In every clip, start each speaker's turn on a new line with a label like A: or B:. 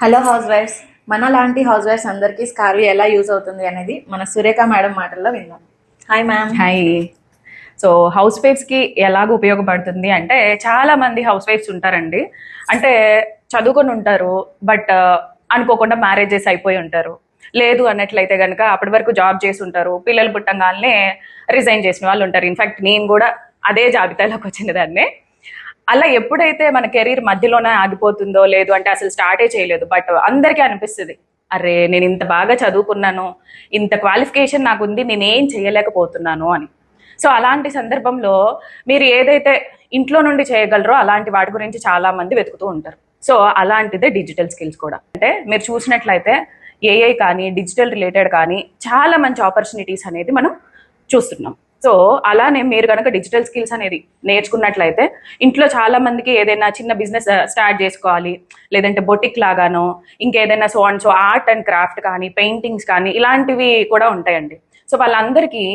A: Hello house wives, మన లాంటి house wives అందరికీ స్కార్వీ ఎలా యూజ్ అవుతుంది అనేది మన సురేఖ మేడం మాటల్లో విందాం. Hi ma'am.
B: Hi. So house వైఫ్స్కి ఎలాగ ఉపయోగపడుతుంది అంటే, చాలా మంది హౌస్ వైఫ్స్ ఉంటారండి. అంటే చదువుకొని ఉంటారు, బట్ అనుకోకుండా మ్యారేజెస్ అయిపోయి ఉంటారు. లేదు అన్నట్లయితే కనుక అప్పటి వరకు జాబ్ చేసి ఉంటారు, పిల్లలు పుట్టంగానే రిజైన్ చేసిన వాళ్ళు ఉంటారు. ఇన్ఫాక్ట్ నేను కూడా అదే జాబితాలోకి వచ్చిన దాన్నే. అలా ఎప్పుడైతే మన కెరీర్ మధ్యలోనే ఆగిపోతుందో, లేదు అంటే అసలు స్టార్టే చేయలేదు, బట్ అందరికీ అనిపిస్తుంది, అరే నేను ఇంత బాగా చదువుకున్నాను, ఇంత క్వాలిఫికేషన్ నాకు ఉంది, నేనేం చేయలేకపోతున్నాను అని. సో అలాంటి సందర్భంలో మీరు ఏదైతే ఇంట్లో నుండి చేయగలరో అలాంటి వాటి గురించి చాలా మంది వెతుకుతూ ఉంటారు. సో అలాంటిదే డిజిటల్ స్కిల్స్ కూడా. అంటే మీరు చూసినట్లయితే ఏఐ కానీ, డిజిటల్ రిలేటెడ్ కానీ చాలా మంచి ఆపర్చునిటీస్ అనేది మనం చూస్తున్నాం. సో అలానే మీరు కనుక డిజిటల్ స్కిల్స్ అనేది నేర్చుకున్నట్లయితే, ఇంట్లో చాలా మందికి ఏదైనా చిన్న బిజినెస్ స్టార్ట్ చేసుకోవాలి, లేదంటే బొటిక్ లాగానో ఇంకేదైనా so and so art and craft కానీ, పెయింటింగ్స్ కానీ ఇలాంటివి కూడా ఉంటాయండి. సో వాళ్ళందరికీ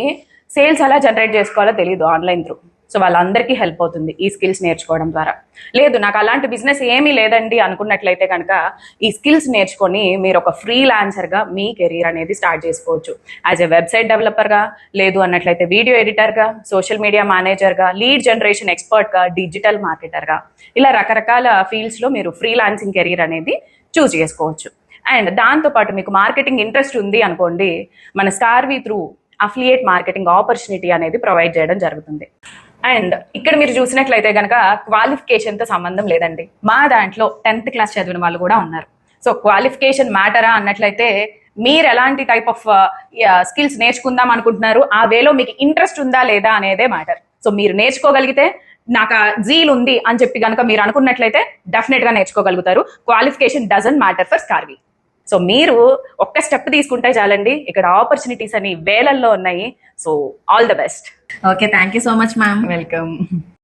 B: సేల్స్ ఎలా జనరేట్ చేసుకోవాలో తెలియదు ఆన్లైన్ త్రూ. సో వాళ్ళందరికీ హెల్ప్ అవుతుంది ఈ స్కిల్స్ నేర్చుకోవడం ద్వారా. లేదు నాకు అలాంటి బిజినెస్ ఏమీ లేదండి అనుకున్నట్లయితే కనుక, ఈ స్కిల్స్ నేర్చుకొని మీరు ఒక ఫ్రీలాన్సర్గా మీ కెరీర్ అనేది స్టార్ట్ చేసుకోవచ్చు. యాజ్ ఎ వెబ్సైట్ డెవలపర్గా, లేదు అన్నట్లయితే వీడియో ఎడిటర్గా, సోషల్ మీడియా మేనేజర్గా, లీడ్ జనరేషన్ ఎక్స్పర్ట్గా, డిజిటల్ మార్కెటర్గా, ఇలా రకరకాల ఫీల్డ్స్లో మీరు ఫ్రీలాన్సింగ్ కెరీర్ అనేది చూస్ చేసుకోవచ్చు. అండ్ దాంతోపాటు మీకు మార్కెటింగ్ ఇంట్రెస్ట్ ఉంది అనుకోండి, మన స్కార్వీ త్రూ అఫిలియేట్ మార్కెటింగ్ ఆపర్చునిటీ అనేది ప్రొవైడ్ చేయడం జరుగుతుంది. అండ్ ఇక్కడ మీరు చూసినట్లయితే కనుక క్వాలిఫికేషన్తో సంబంధం లేదండి. మా దాంట్లో 10th క్లాస్ చదివిన వాళ్ళు కూడా ఉన్నారు. సో క్వాలిఫికేషన్ మ్యాటరా అన్నట్లయితే, మీరు ఎలాంటి టైప్ ఆఫ్ స్కిల్స్ నేర్చుకుందాం అనుకుంటున్నారు, ఆ వేలో మీకు ఇంట్రెస్ట్ ఉందా లేదా అనేదే మ్యాటర్. సో మీరు నేర్చుకోగలిగితే, నాకు జీల్ ఉంది అని చెప్పి కనుక మీరు అనుకున్నట్లయితే డెఫినెట్గా నేర్చుకోగలుగుతారు. క్వాలిఫికేషన్ డజంట్ మ్యాటర్ ఫర్ స్కార్వీ. సో మీరు ఒక్క స్టెప్ తీసుకుంటే చాలండి, ఇక్కడ ఆపర్చునిటీస్ అని వేలల్లో ఉన్నాయి. So all the best.
A: Okay, thank you so much ma'am.
B: Welcome.